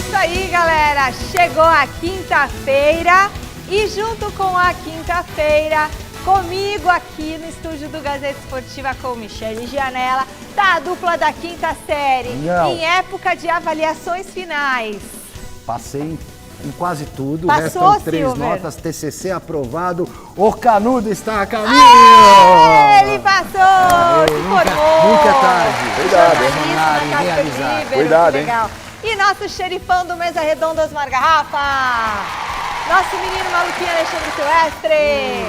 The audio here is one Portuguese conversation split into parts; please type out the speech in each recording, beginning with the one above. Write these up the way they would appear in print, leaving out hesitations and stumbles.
isso aí, galera! Chegou a quinta-feira e junto com a quinta-feira, comigo aqui no estúdio do Gazeta Esportiva com Michele Gianella, tá a dupla da quinta série, em época de avaliações finais. Passei em quase tudo, Passou, restam 3 Silver? notas, TCC aprovado, o Canudo está a caminho! Ele passou! Se formou! Nunca é tarde. Cuidado, ninguém avisar. Cuidado, hein? Legal. E nosso xerifão do Mesa Redonda, Osmar Garrafa! Nosso menino maluquinho Alexandre Silvestre!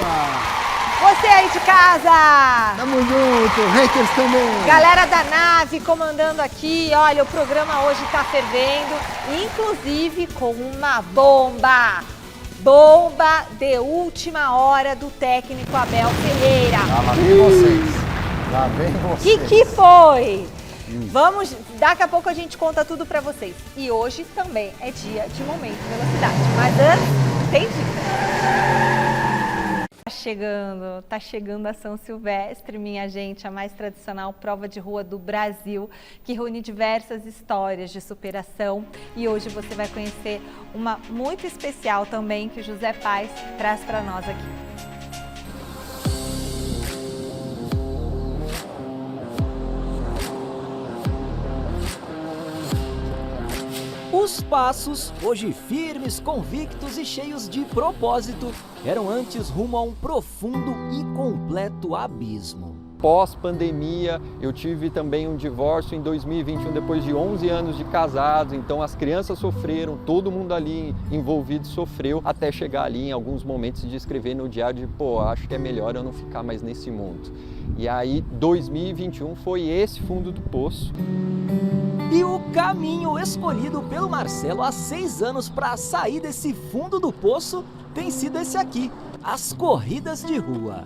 Você aí de casa! Tamo junto, haters também! Galera da nave comandando aqui, olha, o programa hoje tá fervendo, inclusive com uma bomba! Bomba de última hora do técnico Abel Ferreira. Lá vem vocês, lá vem vocês. Que foi? Vamos, daqui a pouco a gente conta tudo pra vocês. E hoje também é dia de Momento Velocidade. Mas antes, tem dica. Tá chegando a São Silvestre, minha gente, a mais tradicional prova de rua do Brasil, que reúne diversas histórias de superação. E hoje você vai conhecer uma muito especial também que o José Paes traz para nós aqui. Os passos, hoje firmes, convictos e cheios de propósito, eram antes rumo a um profundo e completo abismo. Pós-pandemia, eu tive também um divórcio em 2021, depois de 11 anos de casados, então as crianças sofreram, todo mundo ali envolvido sofreu, até chegar ali em alguns momentos de escrever no diário de, pô, acho que é melhor eu não ficar mais nesse mundo. E aí, 2021 foi esse fundo do poço. E o caminho escolhido pelo Marcelo há 6 anos para sair desse fundo do poço tem sido esse aqui, as corridas de rua.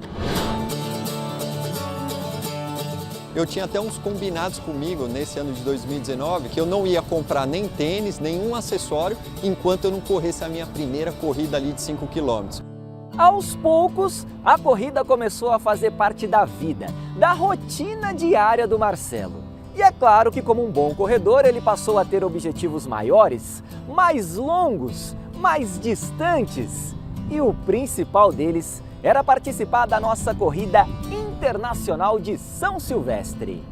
Eu tinha até uns combinados comigo nesse ano de 2019 que eu não ia comprar nem tênis, nenhum acessório, enquanto eu não corresse a minha primeira corrida ali de 5 quilômetros. Aos poucos, a corrida começou a fazer parte da vida, da rotina diária do Marcelo. E é claro que, como um bom corredor, ele passou a ter objetivos maiores, mais longos, mais distantes. E o principal deles era participar da nossa corrida internacional de São Silvestre.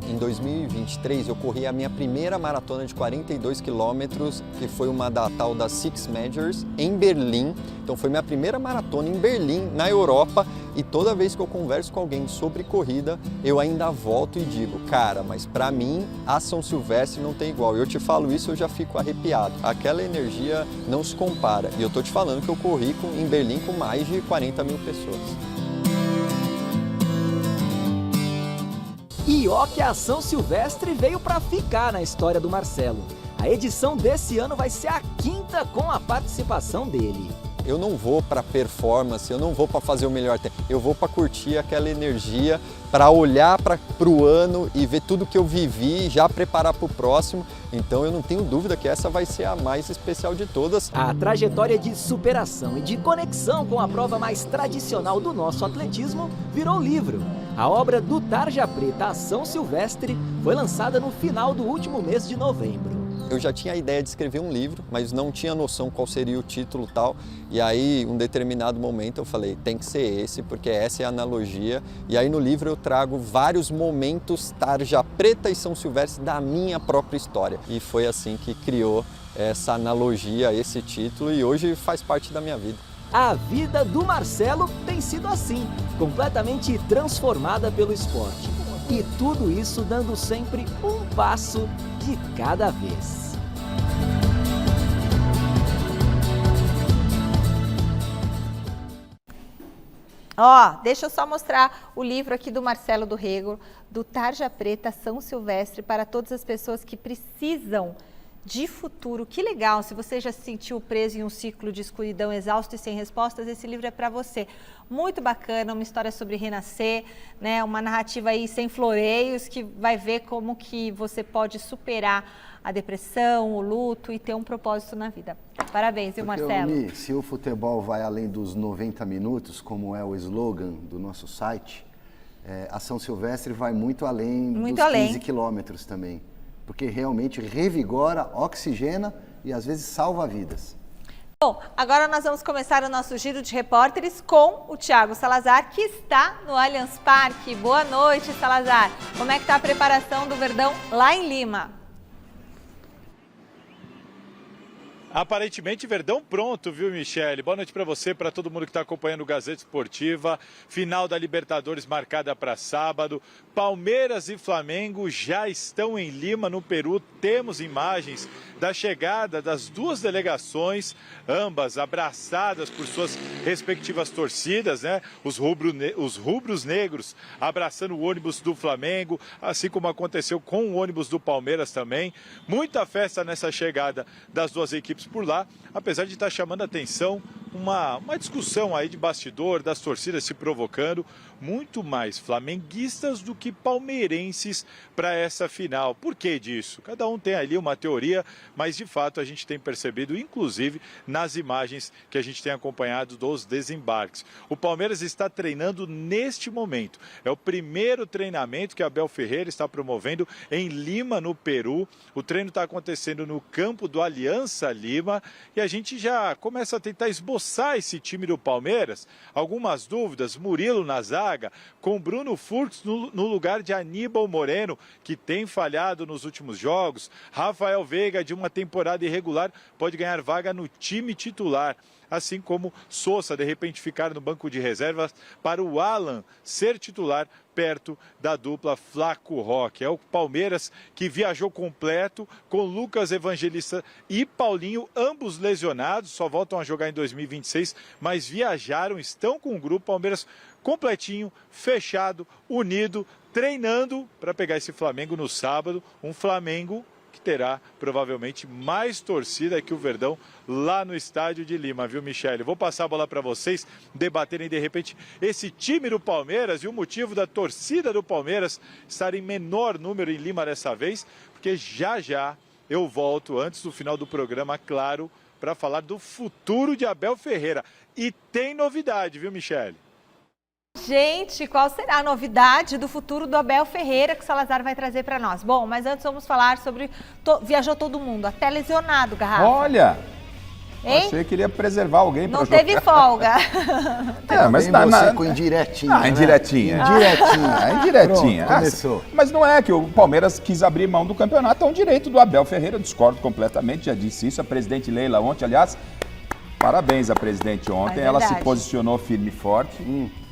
Em 2023, eu corri a minha primeira maratona de 42 quilômetros, que foi uma da tal das Six Majors, em Berlim. Então foi minha primeira maratona em Berlim, na Europa, e toda vez que eu converso com alguém sobre corrida, eu ainda volto e digo, cara, mas pra mim, a São Silvestre não tem igual. Eu te falo isso, eu já fico arrepiado. Aquela energia não se compara. E eu tô te falando que eu corri em Berlim com mais de 40 mil pessoas. E ó que a São Silvestre veio para ficar na história do Marcelo. A edição desse ano vai ser a 5ª com a participação dele. Eu não vou para performance, eu não vou para fazer o melhor tempo, eu vou para curtir aquela energia, para olhar para o ano e ver tudo que eu vivi, já preparar para o próximo. Então eu não tenho dúvida que essa vai ser a mais especial de todas. A trajetória de superação e de conexão com a prova mais tradicional do nosso atletismo virou livro. A obra do Tarja Preta a São Silvestre foi lançada no final do último mês de novembro. Eu já tinha a ideia de escrever um livro, mas não tinha noção qual seria o título e tal. E aí, em um determinado momento, eu falei, tem que ser esse, porque essa é a analogia. E aí no livro eu trago vários momentos Tarja Preta e São Silvestre da minha própria história. E foi assim que criou essa analogia, esse título, e hoje faz parte da minha vida. A vida do Marcelo tem sido assim, completamente transformada pelo esporte. E tudo isso dando sempre um passo de cada vez. Ó, deixa eu só mostrar o livro aqui do Marcelo do Rego, do Tarja Preta São Silvestre, para todas as pessoas que precisam de futuro. Que legal, se você já se sentiu preso em um ciclo de escuridão, exausto e sem respostas, esse livro é para você. Muito bacana, uma história sobre renascer, né? Uma narrativa aí sem floreios, que vai ver como que você pode superar a depressão, o luto e ter um propósito na vida. Parabéns, viu, Marcelo? Se o futebol vai além dos 90 minutos, como é o slogan do nosso site, a São Silvestre vai muito além dos 15 quilômetros também. porque realmente revigora, oxigena e às vezes salva vidas. Bom, agora nós vamos começar o nosso giro de repórteres com o Thiago Salazar, que está no Allianz Parque. Boa noite, Salazar. Como é que está a preparação do Verdão lá em Lima? Aparentemente, Verdão pronto, viu, Michele? Boa noite para você, para todo mundo que está acompanhando o Gazeta Esportiva. Final da Libertadores marcada para sábado. Palmeiras e Flamengo já estão em Lima, no Peru. Temos imagens da chegada das duas delegações, ambas abraçadas por suas respectivas torcidas, né? Os rubros negros abraçando o ônibus do Flamengo, assim como aconteceu com o ônibus do Palmeiras também. Muita festa nessa chegada das duas equipes por lá, apesar de estar chamando a atenção uma discussão aí de bastidor, das torcidas se provocando, muito mais flamenguistas do que palmeirenses para essa final. Por que disso? Cada um tem ali uma teoria, mas de fato a gente tem percebido, inclusive nas imagens que a gente tem acompanhado dos desembarques. O Palmeiras está treinando neste momento. É o primeiro treinamento que Abel Ferreira está promovendo em Lima, no Peru. O treino está acontecendo no campo do Aliança Lima e a gente já começa a tentar esboçar esse time do Palmeiras. Algumas dúvidas: Murilo na zaga, com Bruno Furtz no lugar de Aníbal Moreno, que tem falhado nos últimos jogos. Rafael Veiga, de uma temporada irregular, pode ganhar vaga no time titular. Assim como Sousa, de repente, ficar no banco de reservas para o Alan ser titular perto da dupla Flaco Roque. É o Palmeiras que viajou completo com Lucas Evangelista e Paulinho, ambos lesionados, só voltam a jogar em 2026, mas viajaram, estão com o grupo. Palmeiras completinho, fechado, unido, treinando para pegar esse Flamengo no sábado, um Flamengo que terá provavelmente mais torcida que o Verdão lá no estádio de Lima, viu, Michele? Vou passar a bola para vocês debaterem de repente esse time do Palmeiras e o motivo da torcida do Palmeiras estar em menor número em Lima dessa vez, porque já eu volto antes do final do programa, claro, para falar do futuro de Abel Ferreira. E tem novidade, viu, Michele? Gente, qual será a novidade do futuro do Abel Ferreira que o Salazar vai trazer para nós? Bom, mas antes vamos falar sobre... Viajou todo mundo, até lesionado, Garrafa. Olha! Hein? Achei que queria preservar alguém para Não teve folga. Mas você com indiretinha. Ah, indiretinha. Né? Indiretinha. Indiretinha. Pronto, começou. Mas não é que o Palmeiras quis abrir mão do campeonato, é um direito do Abel Ferreira, eu discordo completamente, já disse isso. A presidente Leila ontem, aliás, parabéns à presidente ontem, ela se posicionou firme e forte.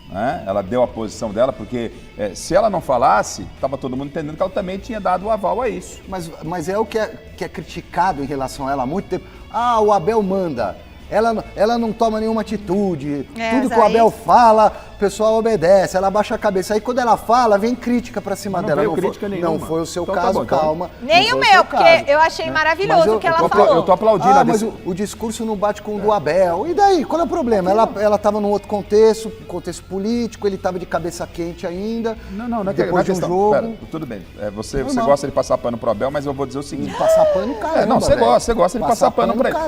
Né? Ela deu a posição dela, porque se ela não falasse, estava todo mundo entendendo que ela também tinha dado o aval a isso. Mas é o que é criticado em relação a ela há muito tempo. Ah, o Abel manda. Ela não toma nenhuma atitude. Tudo que o Abel fala, o pessoal obedece. Ela abaixa a cabeça. Aí quando ela fala, vem crítica pra cima dela. Não foi o seu caso, então, calma. Nem o meu, porque eu achei maravilhoso o que ela falou. Eu tô aplaudindo. Mas o discurso não bate com o do Abel. E daí? Qual é o problema? Ela estava num outro contexto político, ele estava de cabeça quente ainda. Não é depois de um jogo. Pera, tudo bem. Você gosta de passar pano pro Abel, mas eu vou dizer o seguinte. Passar pano, caramba. Você gosta de passar pano pra ele.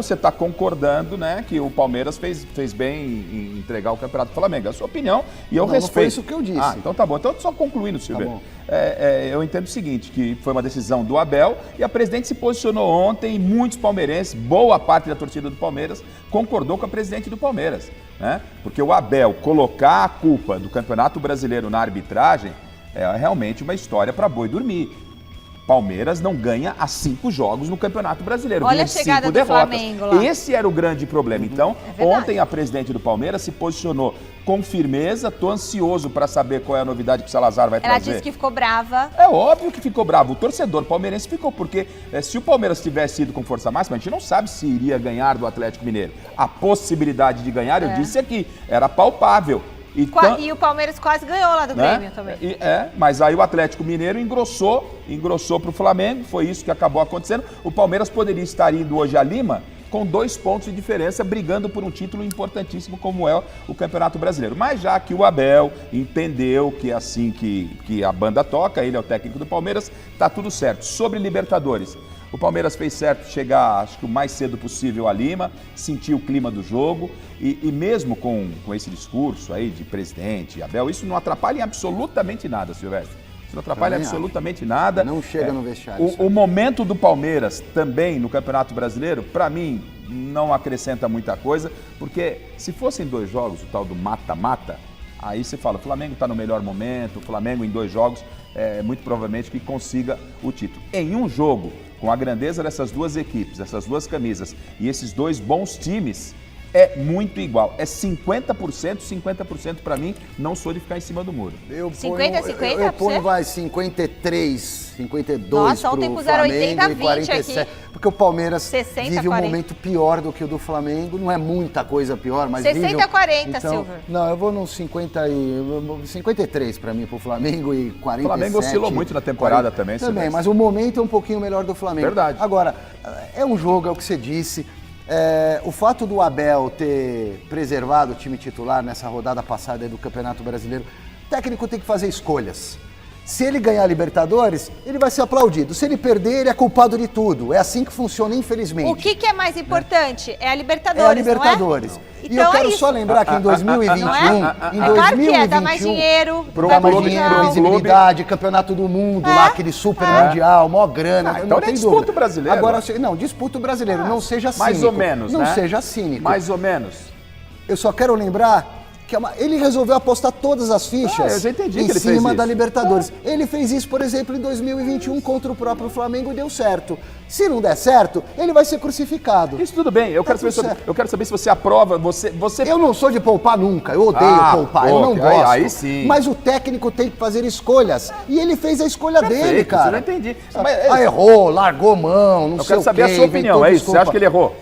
Você tá concordando, né, que o Palmeiras fez bem em entregar o Campeonato do Flamengo. É a sua opinião e eu respeito. Não foi isso que eu disse. Ah, então tá bom. Então só concluindo, Silvio. Tá eu entendo o seguinte, que foi uma decisão do Abel e a presidente se posicionou ontem e muitos palmeirenses, boa parte da torcida do Palmeiras, concordou com a presidente do Palmeiras, né? Porque o Abel colocar a culpa do Campeonato Brasileiro na arbitragem é realmente uma história para boi dormir. Palmeiras não ganha há 5 jogos no Campeonato Brasileiro. Olha a chegada 5 do derrotas. Flamengo lá. Esse era o grande problema. Então, ontem a presidente do Palmeiras se posicionou com firmeza. Tô ansioso para saber qual é a novidade que o Salazar vai trazer. Ela disse que ficou brava. É óbvio que ficou bravo. O torcedor palmeirense ficou, porque se o Palmeiras tivesse ido com força máxima, a gente não sabe se iria ganhar do Atlético Mineiro. A possibilidade de ganhar, eu disse aqui, era palpável. E o Palmeiras quase ganhou lá do Grêmio também. Mas aí o Atlético Mineiro engrossou para o Flamengo, foi isso que acabou acontecendo. O Palmeiras poderia estar indo hoje a Lima com 2 pontos de diferença, brigando por um título importantíssimo como é o Campeonato Brasileiro. Mas já que o Abel entendeu que é assim que a banda toca, ele é o técnico do Palmeiras, tá tudo certo. Sobre Libertadores, o Palmeiras fez certo chegar, acho que o mais cedo possível a Lima, sentir o clima do jogo e mesmo com esse discurso aí de presidente, Abel, isso não atrapalha em absolutamente nada, Silvestre. Isso não atrapalha Também absolutamente nada. Não chega no vestiário. O momento do Palmeiras também no Campeonato Brasileiro, para mim, não acrescenta muita coisa, porque se fossem 2 jogos, o tal do mata-mata, aí você fala, o Flamengo está no melhor momento, o Flamengo em 2 jogos, muito provavelmente que consiga o título. Em um jogo, com a grandeza dessas 2 equipes, essas 2 camisas e esses 2 bons times, é muito igual. É 50%, 50% para mim, não sou de ficar em cima do muro. Eu 50-50 eu ponho, vai, 53, 52 Nossa, ontem pro puseram Flamengo 80, e 20 47. aqui. Porque o Palmeiras 60, vive um 40. momento pior do que o do Flamengo. Não é muita coisa pior, mas 60, vive... 40, então, Silvio. Não, eu vou nos 53 para mim pro Flamengo e 47. O Flamengo oscilou muito na temporada também, Também, mas o momento é um pouquinho melhor do Flamengo. Verdade. Agora, é um jogo, é o que você disse. O fato do Abel ter preservado o time titular nessa rodada passada do Campeonato Brasileiro, o técnico tem que fazer escolhas. Se ele ganhar a Libertadores, ele vai ser aplaudido. Se ele perder, ele é culpado de tudo. É assim que funciona, infelizmente. O que é mais importante? É a Libertadores, É a Libertadores. não é? E eu quero só lembrar que em 2021, Claro que é, dá mais dinheiro, dá mais clube, dinheiro, pro visibilidade, campeonato do mundo, lá aquele super mundial, mó grana. Então não nem tem disputa dúvida. o brasileiro. Agora, não, disputa o brasileiro, não seja cínico. Mais ou menos, não né? seja cínico. Mais ou menos. Eu só quero lembrar que ele resolveu apostar todas as fichas eu já entendi em que ele fez cima isso. da Libertadores. Ele fez isso, por exemplo, em 2021 contra o próprio Flamengo e deu certo. Se não der certo, ele vai ser crucificado. Isso tudo bem. Eu quero saber se você aprova. Você... Eu não sou de poupar nunca, eu odeio poupar, eu não gosto. Aí sim. Mas o técnico tem que fazer escolhas. E ele fez a escolha dele, cara. Eu não entendi. Errou, largou mão, não sei o quê. Eu quero saber a sua opinião, é isso? Você acha que ele errou?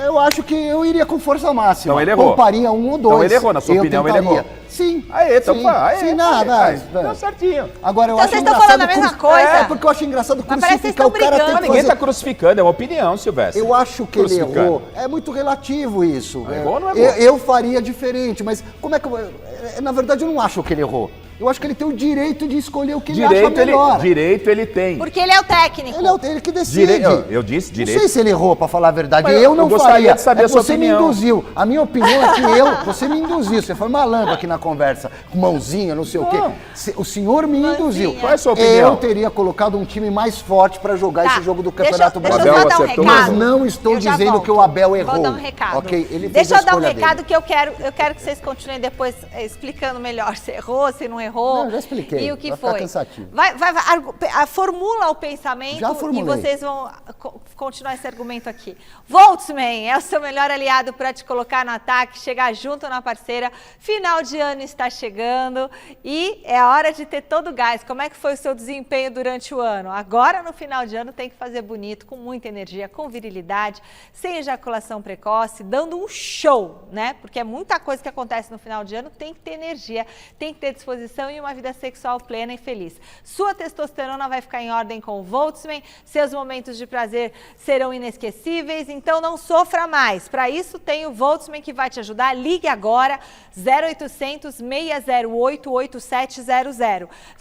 Eu acho que eu iria com força máxima. Então ele errou. Pouparia 1 ou 2. Então ele errou, na sua opinião ele errou. Sim. Aí, então sim, aí, sim, nada. Tá certinho. Agora eu Então acho vocês estão engraçado falando a mesma coisa? É, porque eu acho engraçado Mas parece que vocês crucificar o estão cara tem brigando. que Ninguém fazer... tá crucificando, é uma opinião, Silvestre. Eu acho que ele Crucificando. errou. É muito relativo isso. Errou ou não é bom? Eu faria diferente, mas como é que na verdade eu não acho que ele errou. Eu acho que ele tem o direito de escolher o que ele acha melhor. Direito ele tem. Porque ele é o técnico. Ele que decide. Eu disse Não direito. sei se ele errou, pra falar a verdade. Mas Eu não gostaria faria. de saber a sua você opinião. me induziu. A minha opinião é que você me induziu. Você foi malandro aqui na conversa. Com mãozinha, não sei o quê. O senhor me induziu. Qual é a sua opinião? Eu teria colocado um time mais forte pra jogar esse jogo do Campeonato Deixa Brasileiro. eu só dar um acertou, recado. Mas não estou Eu já dizendo volto. que o Abel errou. Vou dar um recado. Ok? Ele fez Deixa a eu dar um escolha recado dele. que eu quero que vocês continuem depois explicando melhor se errou, se não errou. Não, já expliquei. E o que Vai ficar foi. cansativo. Formula o pensamento Já e formulei. vocês vão continuar esse argumento aqui. Voltsman é o seu melhor aliado para te colocar no ataque, chegar junto na parceira. Final de ano está chegando e é a hora de ter todo o gás. Como é que foi o seu desempenho durante o ano? Agora, no final de ano, tem que fazer bonito, com muita energia, com virilidade, sem ejaculação precoce, dando um show, né? Porque é muita coisa que acontece no final de ano, tem que ter energia, tem que ter disposição e uma vida sexual plena e feliz. Sua testosterona vai ficar em ordem com o Voltsman, seus momentos de prazer serão inesquecíveis, então não sofra mais. Para isso tem o Voltsman que vai te ajudar. Ligue agora, 0800 608 8700.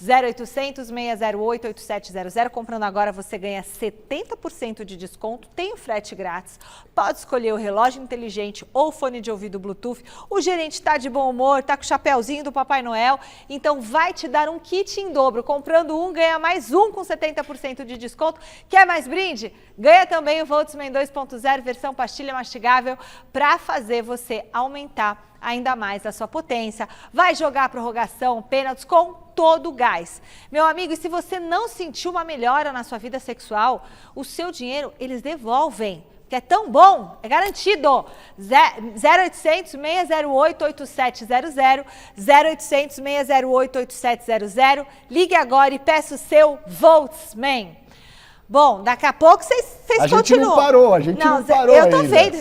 0800 608 8700. Comprando agora você ganha 70% de desconto, tem o frete grátis, pode escolher o relógio inteligente ou fone de ouvido Bluetooth. O gerente está de bom humor, está com o chapéuzinho do Papai Noel, então vai te dar um kit em dobro. Comprando um, ganha mais um com 70% de desconto. Quer mais brinde? Ganha também o Voltsman 2.0, versão pastilha mastigável, para fazer você aumentar ainda mais a sua potência. Vai jogar a prorrogação, pênaltis com todo o gás. Meu amigo, e se você não sentiu uma melhora na sua vida sexual, o seu dinheiro eles devolvem. Que é tão bom, é garantido. 0800 608 8700, 0800 608 8700. Ligue agora e peça o seu Voltsman. Bom, daqui a pouco vocês continuam. A gente não parou Eu tô ainda. vendo.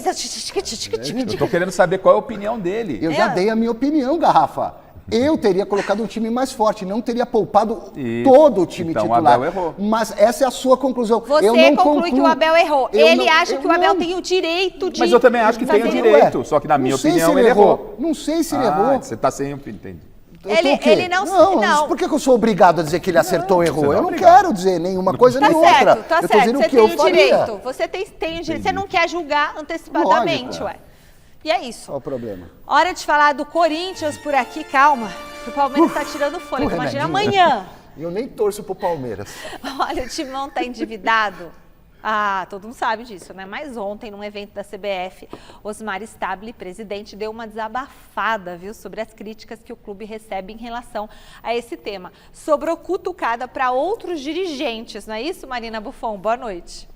Eu tô querendo saber qual é a opinião dele. Eu já dei a minha opinião, Garrafa. Eu teria colocado um time mais forte, não teria poupado todo o time então titular. O Abel errou. Mas essa é a sua conclusão. Você eu não conclui que o Abel errou. Eu Ele não- acha eu que o Abel não- tem o direito de... Mas eu também acho que tem o fazer- direito, só que na minha Não sei opinião se ele errou. Não sei se ele errou. Você tá sem entendi. Eu tô o quê? Ele não- Por que eu sou obrigado a dizer que ele acertou ou errou? você não é Eu não obrigado. quero dizer nenhuma coisa Tá nem outra. certo, tá eu tô certo. dizendo Você o que eu tem o faria. direito. Você tem o direito. Você não quer julgar antecipadamente, Lógico. ué. E é isso. Qual o problema? Hora de falar do Corinthians por aqui, calma. Que o Palmeiras tá tirando fôlego. Imagina remedinho, amanhã. E eu nem torço pro Palmeiras. Olha, o Timão tá endividado. Ah, todo mundo sabe disso, né? Mas ontem, num evento da CBF, Osmar Stabile, presidente, deu uma desabafada, viu, sobre as críticas que o clube recebe em relação a esse tema. Sobrou cutucada para outros dirigentes, não é isso, Marina Buffon? Boa noite.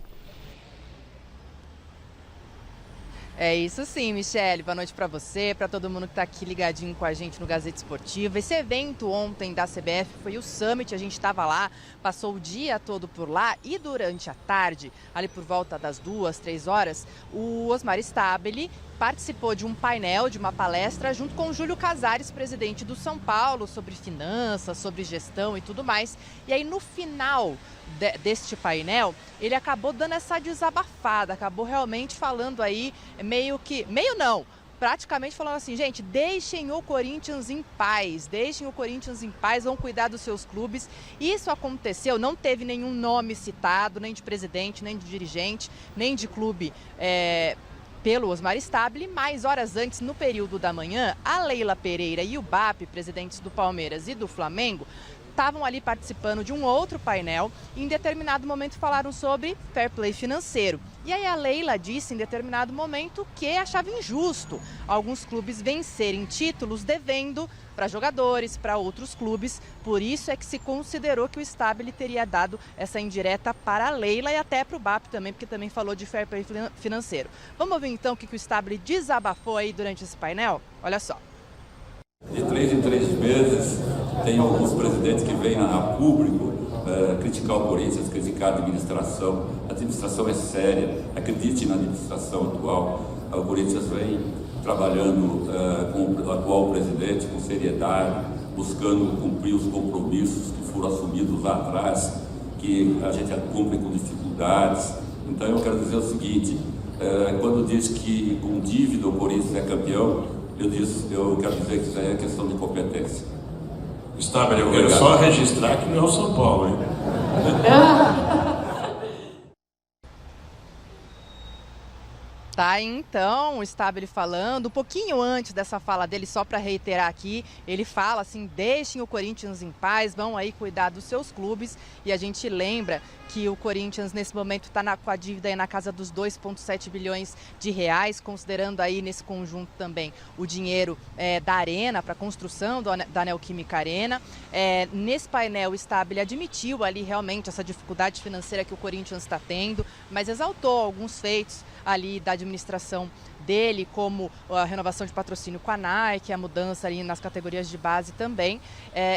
É isso sim, Michele. Boa noite para você, para todo mundo que está aqui ligadinho com a gente no Gazeta Esportiva. Esse evento ontem da CBF foi o Summit, a gente estava lá, passou o dia todo por lá e durante a tarde, ali por volta das 2, 3 horas, o Osmar Stabile participou de um painel, de uma palestra, junto com o Júlio Casares, presidente do São Paulo, sobre finanças, sobre gestão e tudo mais. E aí, no final deste painel, ele acabou dando essa desabafada, acabou realmente falando aí, praticamente falando assim, gente, deixem o Corinthians em paz, vão cuidar dos seus clubes. Isso aconteceu, não teve nenhum nome citado, nem de presidente, nem de dirigente, nem de clube, pelo Osmar Stabile, mas horas antes, no período da manhã, a Leila Pereira e o BAP, presidentes do Palmeiras e do Flamengo, estavam ali participando de um outro painel e em determinado momento falaram sobre fair play financeiro. E aí a Leila disse em determinado momento que achava injusto alguns clubes vencerem títulos devendo para jogadores, para outros clubes. Por isso é que se considerou que o Stabile teria dado essa indireta para a Leila e até para o BAP também, porque também falou de fair play financeiro. Vamos ouvir então o que o Stabile desabafou aí durante esse painel? Olha só. De 3 em 3 meses, tem alguns presidentes que vêm a público criticar o Corinthians, criticar a administração. A administração é séria, acredite na administração atual. O Corinthians vem trabalhando com o atual presidente com seriedade, buscando cumprir os compromissos que foram assumidos lá atrás, que a gente cumpre com dificuldades. Então eu quero dizer o seguinte, quando diz que com dívida o Corinthians é campeão, eu quero dizer que isso aí é questão de competência. Stabile, eu quero só registrar que não é o São Paulo, hein? Tá, então, o Stabile falando, um pouquinho antes dessa fala dele, só para reiterar aqui, ele fala assim, deixem o Corinthians em paz, vão aí cuidar dos seus clubes, e a gente lembra que o Corinthians nesse momento está com a dívida aí na casa dos 2,7 bilhões de reais, considerando aí nesse conjunto também o dinheiro da Arena, para a construção da Neoquímica Arena. Nesse painel, o Stabile admitiu ali realmente essa dificuldade financeira que o Corinthians está tendo, mas exaltou alguns feitos ali da administração dele, como a renovação de patrocínio com a Nike, a mudança ali nas categorias de base também,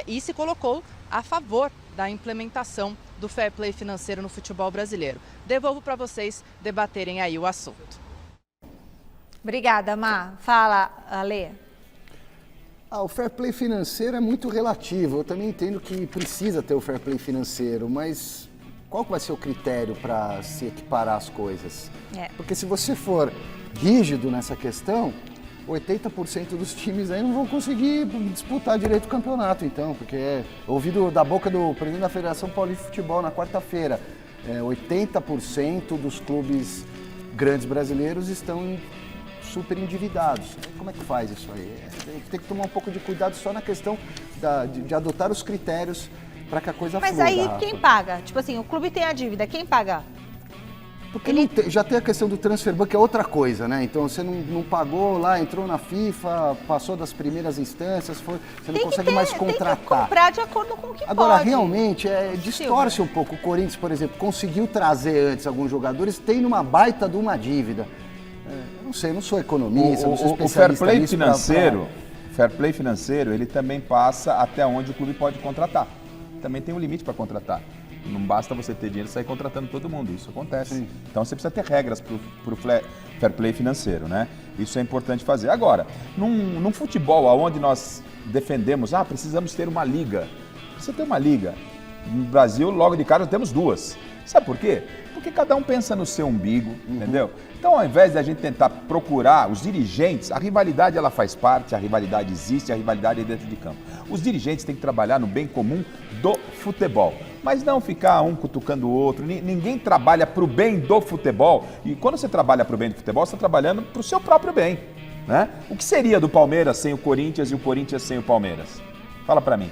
e se colocou a favor da implementação do fair play financeiro no futebol brasileiro. Devolvo para vocês debaterem aí o assunto. Obrigada, Má. Fala, Ale. O fair play financeiro é muito relativo. Eu também entendo que precisa ter o fair play financeiro, mas qual que vai ser o critério para se equiparar as coisas? Porque se você for rígido nessa questão, 80% dos times aí não vão conseguir disputar direito o campeonato, então, porque ouvido da boca do presidente da Federação Paulista de Futebol na quarta-feira, 80% dos clubes grandes brasileiros estão super endividados. Como é que faz isso aí? Tem que tomar um pouco de cuidado só na questão de adotar os critérios para que a coisa flua. Mas aí quem paga? Tipo assim, o clube tem a dívida, quem paga? Porque já tem a questão do transfer ban, que é outra coisa, né? Então você não pagou lá, entrou na FIFA, passou das primeiras instâncias, você não consegue mais contratar. Tem que comprar de acordo com o que Agora, pode. realmente, distorce um pouco. O Corinthians, por exemplo, conseguiu trazer antes alguns jogadores, tem uma baita de uma dívida. Eu não sei, eu não sou economista, não sou especialista nisso. O fair play financeiro, ele também passa até onde o clube pode contratar. Também tem um limite para contratar. Não basta você ter dinheiro e sair contratando todo mundo, isso acontece. Sim. Então você precisa ter regras para o fair play financeiro, né? Isso é importante fazer. Agora, num futebol onde nós defendemos, precisamos ter uma liga. Precisa ter uma liga. No Brasil, logo de cara, temos duas. Sabe por quê? Porque cada um pensa no seu umbigo, entendeu? Então, ao invés de a gente tentar procurar os dirigentes, a rivalidade ela faz parte, a rivalidade existe, a rivalidade é dentro de campo. Os dirigentes têm que trabalhar no bem comum do futebol, mas não ficar um cutucando o outro. Ninguém trabalha para o bem do futebol. E quando você trabalha para o bem do futebol, você está trabalhando para o seu próprio bem, né? O que seria do Palmeiras sem o Corinthians e o Corinthians sem o Palmeiras? Fala para mim.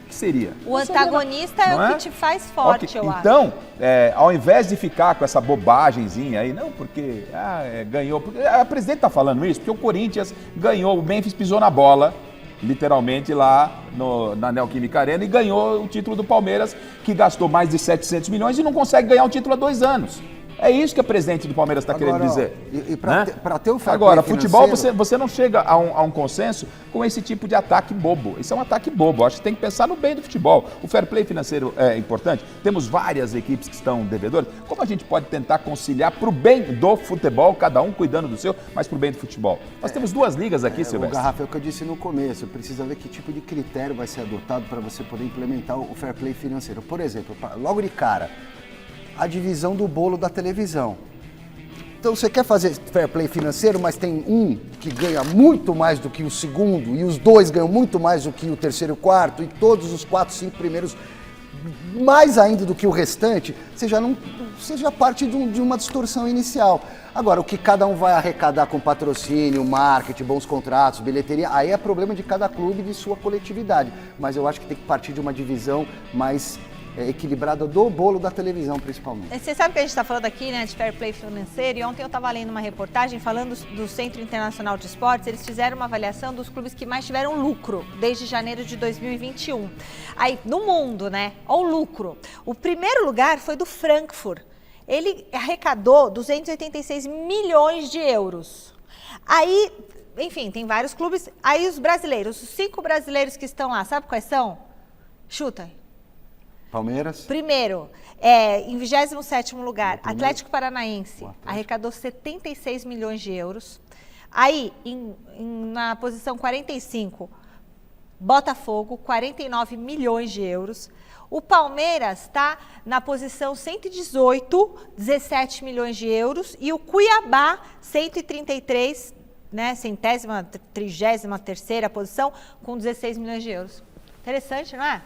que seria? O antagonista é o que te faz forte, eu acho. Então, ao invés de ficar com essa bobagemzinha aí, não, porque ganhou. Porque, a presidente está falando isso porque o Corinthians ganhou, o Memphis pisou na bola, literalmente lá na Neoquímica Arena, e ganhou o título do Palmeiras, que gastou mais de 700 milhões e não consegue ganhar um título há 2 anos. É isso que a presidente do Palmeiras está querendo dizer. E para ter o fair Agora, play futebol, financeiro... você não chega a um consenso com esse tipo de ataque bobo. Isso é um ataque bobo. Acho que tem que pensar no bem do futebol. O fair play financeiro é importante. Temos várias equipes que estão devedoras. Como a gente pode tentar conciliar para o bem do futebol, cada um cuidando do seu, mas para o bem do futebol? Nós temos 2 ligas aqui, Silvestre. O Garrafa, é o que eu disse no começo. Precisa ver que tipo de critério vai ser adotado para você poder implementar o fair play financeiro. Por exemplo, logo de cara, a divisão do bolo da televisão. Então você quer fazer fair play financeiro, mas tem um que ganha muito mais do que o segundo, e os 2 ganham muito mais do que o terceiro e o quarto, e todos os 4, 5 primeiros mais ainda do que o restante, você já parte de uma distorção inicial. Agora, o que cada um vai arrecadar com patrocínio, marketing, bons contratos, bilheteria, aí é problema de cada clube e de sua coletividade. Mas eu acho que tem que partir de uma divisão mais equilibrada do bolo da televisão, principalmente. Você sabe que a gente está falando aqui, né, de fair play financeiro, e ontem eu estava lendo uma reportagem falando do Centro Internacional de Esportes. Eles fizeram uma avaliação dos clubes que mais tiveram lucro desde janeiro de 2021. Aí, no mundo, né, olha o lucro. O primeiro lugar foi do Frankfurt. Ele arrecadou 286 milhões de euros. Aí, enfim, tem vários clubes. Aí os brasileiros, os 5 brasileiros que estão lá, sabe quais são? Chuta. Palmeiras. Primeiro, em 27º lugar, Atlético Paranaense, arrecadou 76 milhões de euros. Aí, na posição 45, Botafogo, 49 milhões de euros. O Palmeiras está na posição 118, 17 milhões de euros. E o Cuiabá, 133, né, 33ª posição, com 16 milhões de euros. Interessante, não é?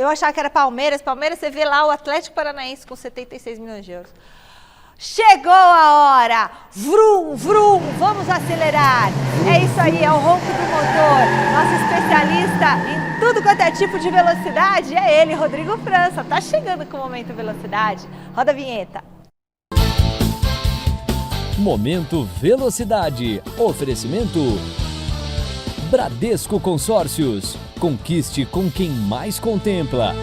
Eu achava que era Palmeiras. Palmeiras, você vê lá o Atlético Paranaense com 76 milhões de euros. Chegou a hora! Vrum, vrum, vamos acelerar! É isso aí, é o ronco do motor. Nosso especialista em tudo quanto é tipo de velocidade é ele, Rodrigo França. Tá chegando com o Momento Velocidade. Roda a vinheta. Momento Velocidade. Oferecimento Bradesco Consórcios. Conquiste com quem mais contempla.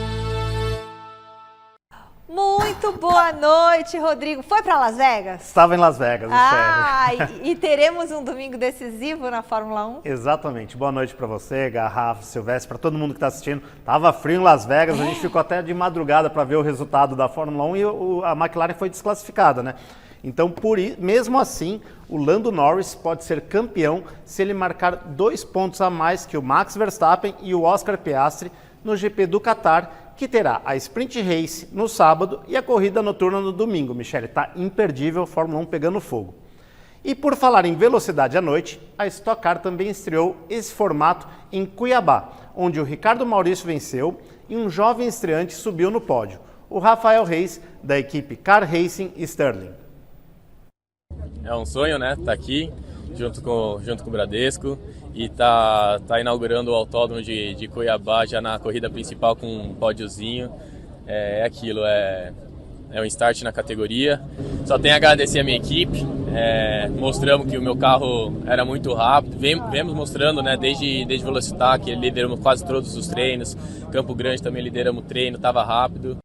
Muito boa noite, Rodrigo. Foi para Las Vegas? Estava em Las Vegas, e teremos um domingo decisivo na Fórmula 1? Exatamente. Boa noite para você, Garrafa, Silvestre, para todo mundo que está assistindo. Tava frio em Las Vegas, a gente ficou até de madrugada para ver o resultado da Fórmula 1 e a McLaren foi desclassificada, né? Então, mesmo assim, o Lando Norris pode ser campeão se ele marcar 2 pontos a mais que o Max Verstappen e o Oscar Piastri no GP do Qatar, que terá a Sprint Race no sábado e a corrida noturna no domingo. Michele, tá imperdível, Fórmula 1 pegando fogo. E por falar em velocidade à noite, a Stock Car também estreou esse formato em Cuiabá, onde o Ricardo Maurício venceu e um jovem estreante subiu no pódio, o Rafael Reis, da equipe Car Racing Sterling. É um sonho, né? Tá aqui junto com o Bradesco e tá inaugurando o autódromo de Cuiabá já na corrida principal com um pódiozinho. É aquilo, é um start na categoria. Só tenho a agradecer a minha equipe. Mostramos que o meu carro era muito rápido. Vemos mostrando, né? Desde Velocitar, que lideramos quase todos os treinos. Campo Grande também lideramos o treino, estava rápido.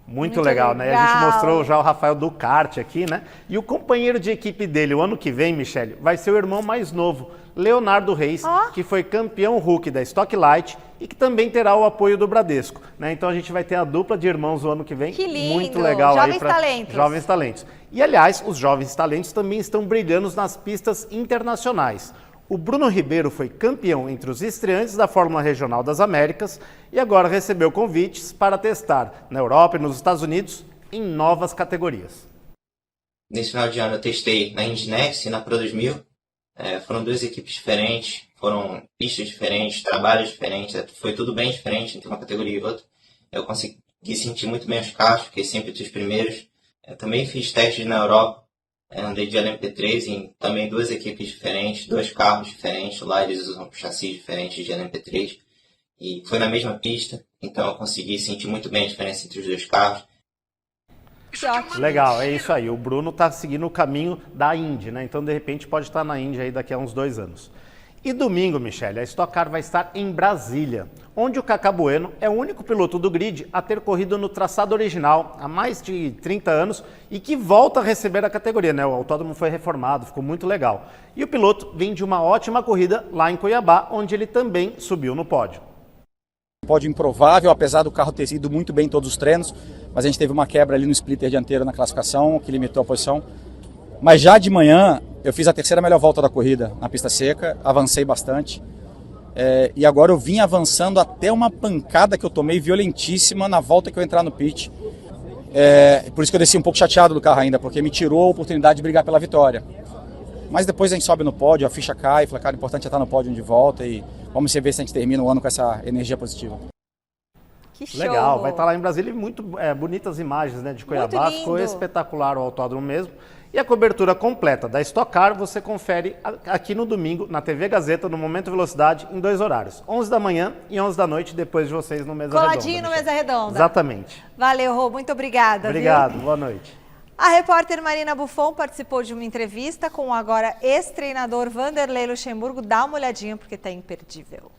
Muito legal, né? A gente mostrou já o Rafael do kart aqui, né? E o companheiro de equipe dele, o ano que vem, Michele, vai ser o irmão mais novo, Leonardo Reis, que foi campeão Rookie da Stock Light e que também terá o apoio do Bradesco, né? Então a gente vai ter a dupla de irmãos o ano que vem. Que lindo! Muito legal. Jovens talentos. Jovens talentos. E aliás, os jovens talentos também estão brilhando nas pistas internacionais. O Bruno Ribeiro foi campeão entre os estreantes da Fórmula Regional das Américas e agora recebeu convites para testar na Europa e nos Estados Unidos em novas categorias. Nesse final de ano eu testei na IndyNext e na Pro 2000. Foram 2 equipes diferentes, foram pistas diferentes, trabalhos diferentes, foi tudo bem diferente entre uma categoria e outra. Eu consegui sentir muito bem os carros, fiquei sempre entre os primeiros. Também fiz testes na Europa. Andei de LMP3 em também 2 equipes diferentes, 2 carros diferentes, lá eles usam chassis diferentes de LMP3. e foi na mesma pista, então eu consegui sentir muito bem a diferença entre os dois carros. Legal, é isso aí. O Bruno está seguindo o caminho da Indy, né? Então, de repente, pode estar na Indy aí daqui a uns 2 anos. E domingo, Michele, a Stock Car vai estar em Brasília, onde o Cacá Bueno é o único piloto do grid a ter corrido no traçado original há mais de 30 anos e que volta a receber a categoria, né? O autódromo foi reformado, ficou muito legal. E o piloto vem de uma ótima corrida lá em Cuiabá, onde ele também subiu no pódio. Pódio improvável, apesar do carro ter ido muito bem em todos os treinos, mas a gente teve uma quebra ali no splitter dianteiro na classificação, que limitou a posição. Mas já de manhã, eu fiz a terceira melhor volta da corrida na pista seca, avancei bastante. E agora eu vim avançando até uma pancada que eu tomei violentíssima na volta que eu entrar no pit. Por isso que eu desci um pouco chateado do carro ainda, porque me tirou a oportunidade de brigar pela vitória. Mas depois a gente sobe no pódio, a ficha cai, falei, cara, o importante é estar no pódio de volta e vamos ver se a gente termina o ano com essa energia positiva. Que show! Legal, vai estar lá em Brasília, muito bonitas imagens, né, de Cuiabá, ficou espetacular o autódromo mesmo. E a cobertura completa da Stock Car você confere aqui no domingo, na TV Gazeta, no Momento Velocidade, em 2 horários. 11 da manhã e 11 da noite, depois de vocês no Mesa Redonda. Coladinho no Mesa Redonda. Exatamente. Valeu, Rô, muito obrigada. Obrigado, viu? Boa noite. A repórter Marina Buffon participou de uma entrevista com o agora ex-treinador Vanderlei Luxemburgo. Dá uma olhadinha porque tá imperdível.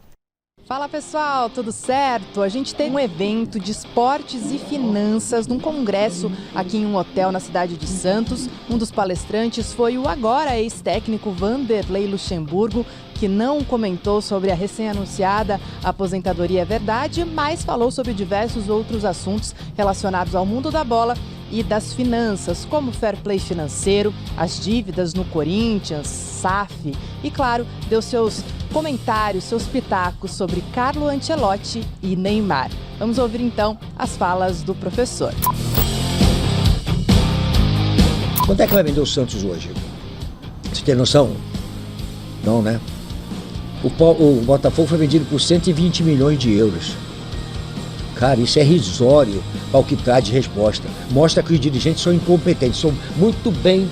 Fala pessoal, tudo certo? A gente tem um evento de esportes e finanças num congresso aqui em um hotel na cidade de Santos. Um dos palestrantes foi o agora ex-técnico Vanderlei Luxemburgo, que não comentou sobre a recém-anunciada aposentadoria, é verdade, mas falou sobre diversos outros assuntos relacionados ao mundo da bola e das finanças, como fair play financeiro, as dívidas no Corinthians, SAF e, claro, deu seus comentários, seus pitacos sobre Carlo Ancelotti e Neymar. Vamos ouvir então as falas do professor. Quanto é que vai vender o Santos hoje? Você tem noção? Não, né? O Botafogo foi vendido por 120 milhões de euros. Cara, isso é risório para o que traz de resposta. Mostra que os dirigentes são incompetentes, são muito bem